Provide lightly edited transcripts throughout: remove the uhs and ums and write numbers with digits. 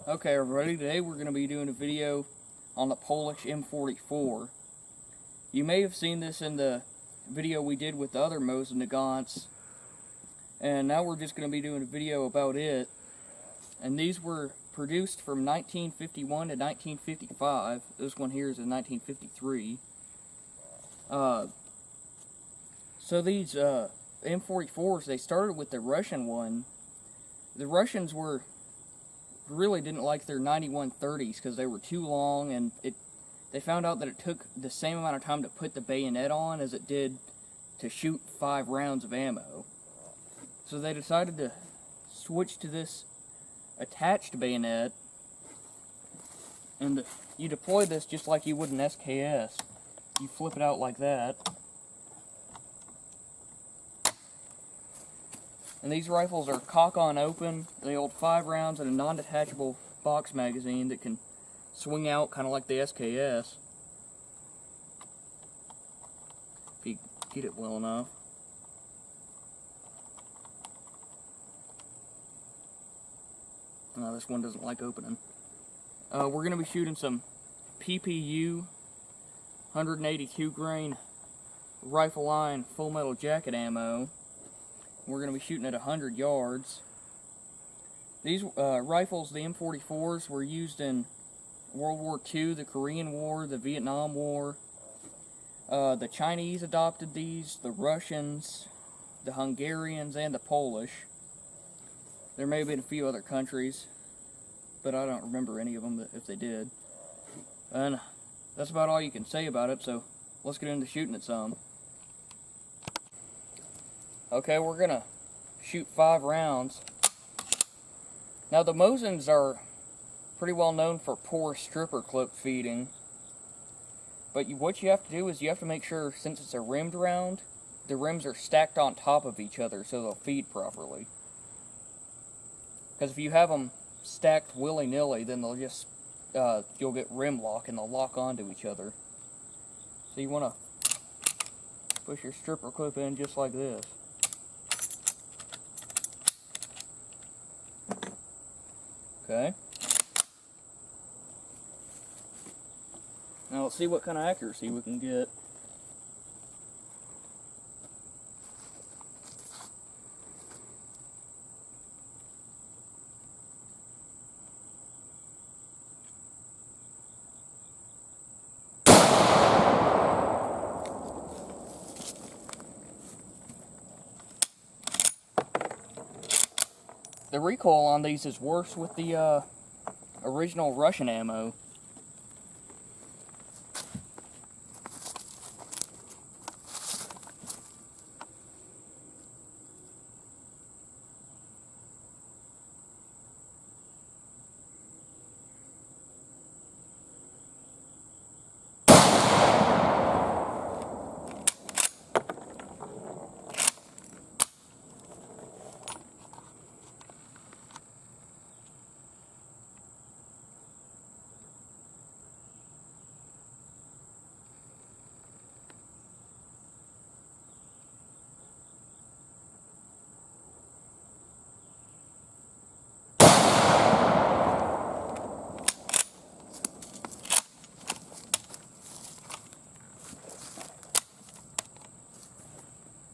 Okay, everybody, today we're going to be doing a video on the Polish M44. You may have seen this in the video we did with the other Mosin Nagants, and now we're just going to be doing a video about it. And these were produced from 1951 to 1955. This one here is in 1953. So these M44s, they started with the Russian one. The Russians really didn't like their 9130s because they were too long, and they found out that it took the same amount of time to put the bayonet on as it did to shoot 5 rounds of ammo. So they decided to switch to this attached bayonet, and you deploy this just like you would an SKS. You flip it out like that. And these rifles are cock-on open. They hold 5 rounds in a non-detachable box magazine that can swing out kind of like the SKS, if you get it well enough. No, this one doesn't like opening. We're going to be shooting some PPU 182 grain rifle line full metal jacket ammo. We're going to be shooting at 100 yards. These rifles, the M44s, were used in World War II, the Korean War, the Vietnam War. The Chinese adopted these, the Russians, the Hungarians, and the Polish. There may have been a few other countries, but I don't remember any of them if they did. And that's about all you can say about it, so let's get into shooting at some. Okay, we're going to shoot 5 rounds. Now, the Mosins are pretty well known for poor stripper clip feeding. But what you have to do is you have to make sure, since it's a rimmed round, the rims are stacked on top of each other so they'll feed properly. Because if you have them stacked willy-nilly, then they'll just, you'll get rim lock and they'll lock onto each other. So you want to push your stripper clip in just like this. Okay. Now let's see what kind of accuracy we can get. The recoil on these is worse with the original Russian ammo.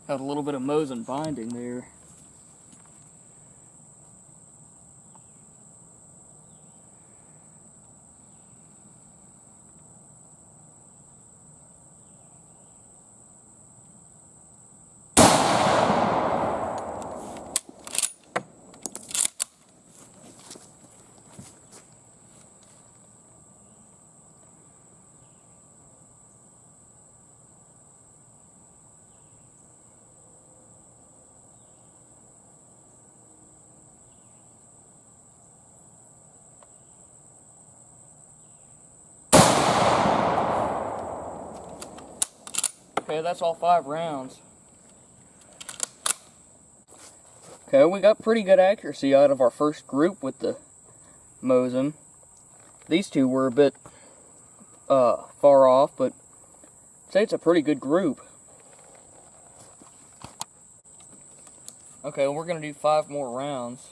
Had a little bit of Mosin binding there. Okay, that's all 5 rounds. Okay, we got pretty good accuracy out of our first group with the Mosin. These two were a bit far off, but I'd say it's a pretty good group. Okay, well, we're going to do 5 more rounds.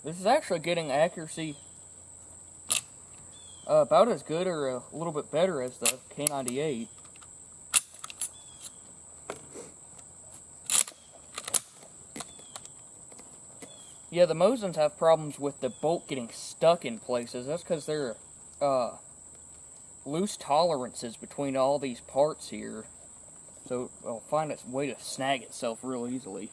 This is actually getting accuracy about as good or a little bit better as the K98. Yeah, the Mosins have problems with the bolt getting stuck in places. That's because there are loose tolerances between all these parts here. So it'll find its way to snag itself real easily.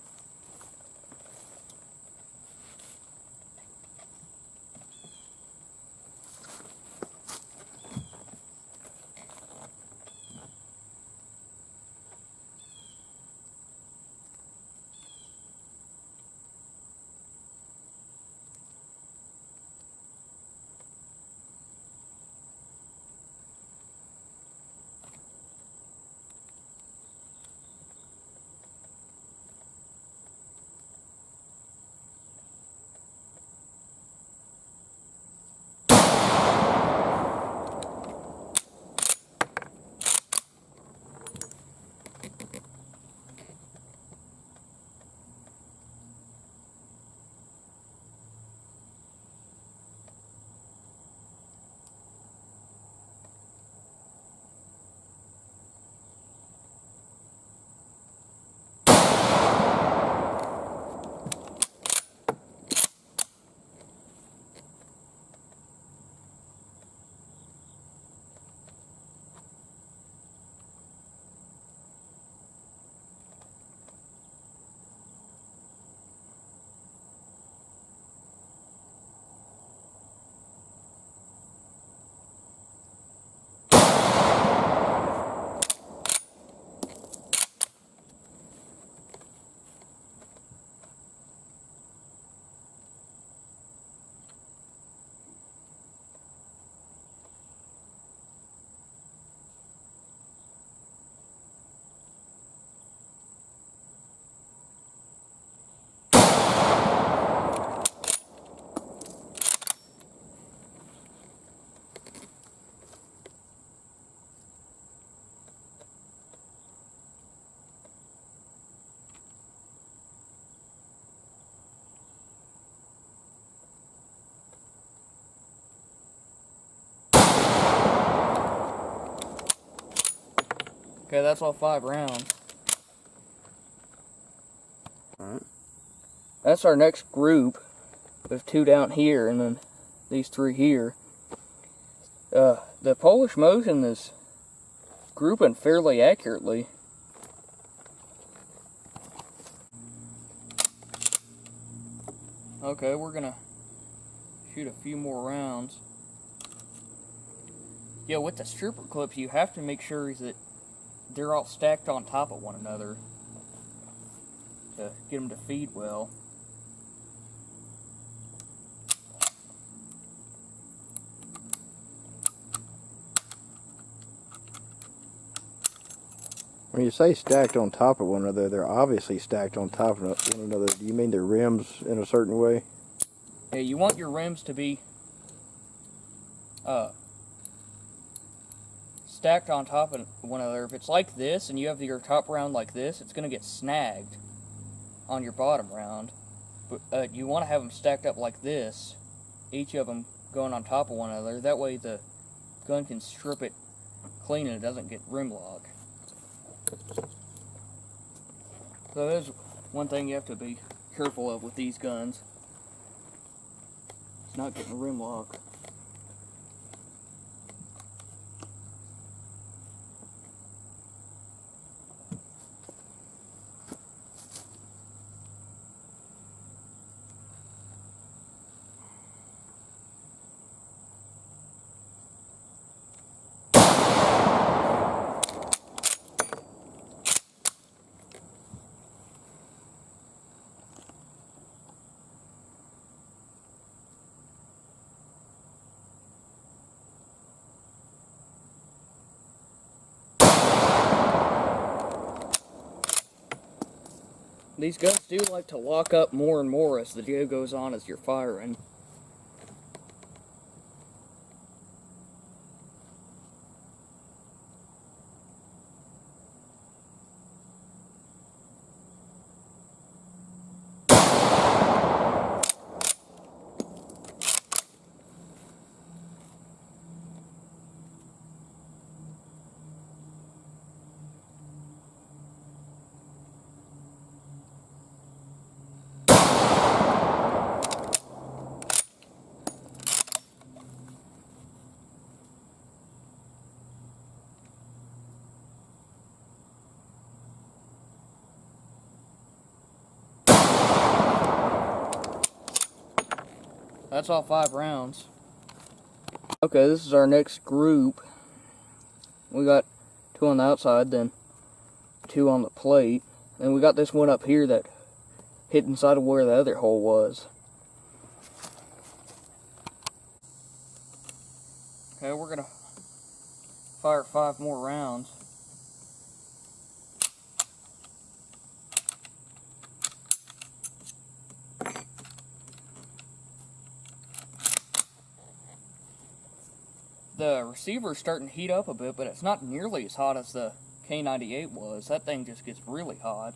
Okay, that's all 5 rounds. Alright. That's our next group. With 2 down here and then these 3 here. The Polish Mosin is grouping fairly accurately. Okay, we're gonna shoot a few more rounds. Yeah, with the stripper clips, you have to make sure that they're all stacked on top of one another to get them to feed well. When you say stacked on top of one another, they're obviously stacked on top of one another. Do you mean the rims in a certain way? Yeah, you want your rims to be stacked on top of one another. If it's like this and you have your top round like this, it's going to get snagged on your bottom round. But you want to have them stacked up like this, each of them going on top of one another. That way the gun can strip it clean and it doesn't get rim lock. So there's one thing you have to be careful of with these guns. It's not getting rim lock. These guns do like to lock up more and more as the day goes on as you're firing. That's all 5 rounds. Okay, this is our next group. We got 2 on the outside, then 2 on the plate. And we got this one up here that hit inside of where the other hole was. Okay, we're gonna fire 5 more rounds. The receiver's starting to heat up a bit, but it's not nearly as hot as the K98 was. That thing just gets really hot.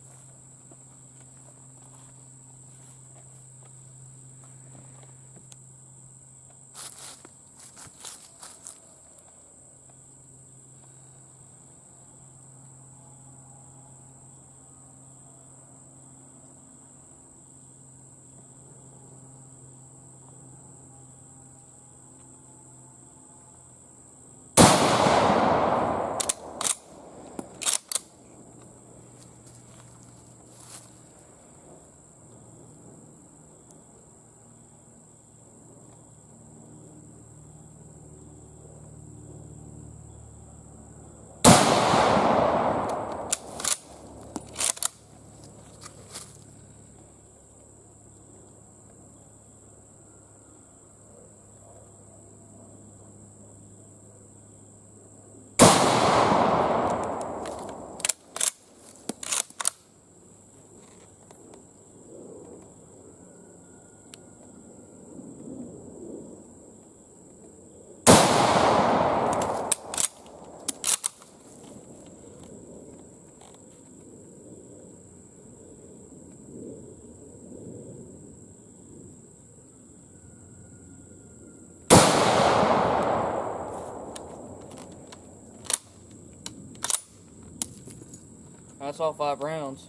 That's all 5 rounds.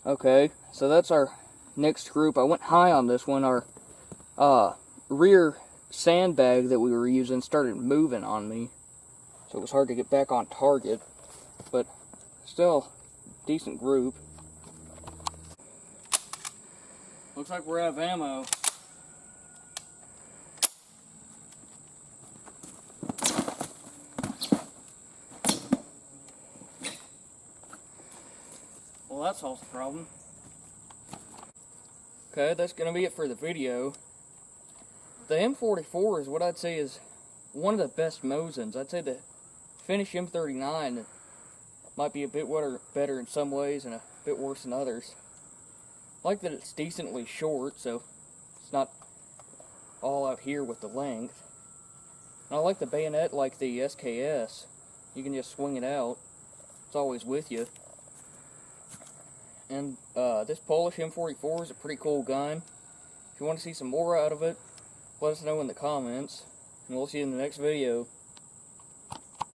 Okay, so that's our next group. I went high on this one. Our rear sandbag that we were using started moving on me, so it was hard to get back on target, but still decent group. Looks like we're out of ammo. Well, that solves the problem. Okay, that's going to be it for the video. The M44 is what I'd say is one of the best Mosins. I'd say the Finish M39 might be a bit better in some ways and a bit worse in others. I like that it's decently short, so it's not all out here with the length. And I like the bayonet like the SKS. You can just swing it out. It's always with you. And this Polish M44 is a pretty cool gun. If you want to see some more out of it, let us know in the comments. And we'll see you in the next video.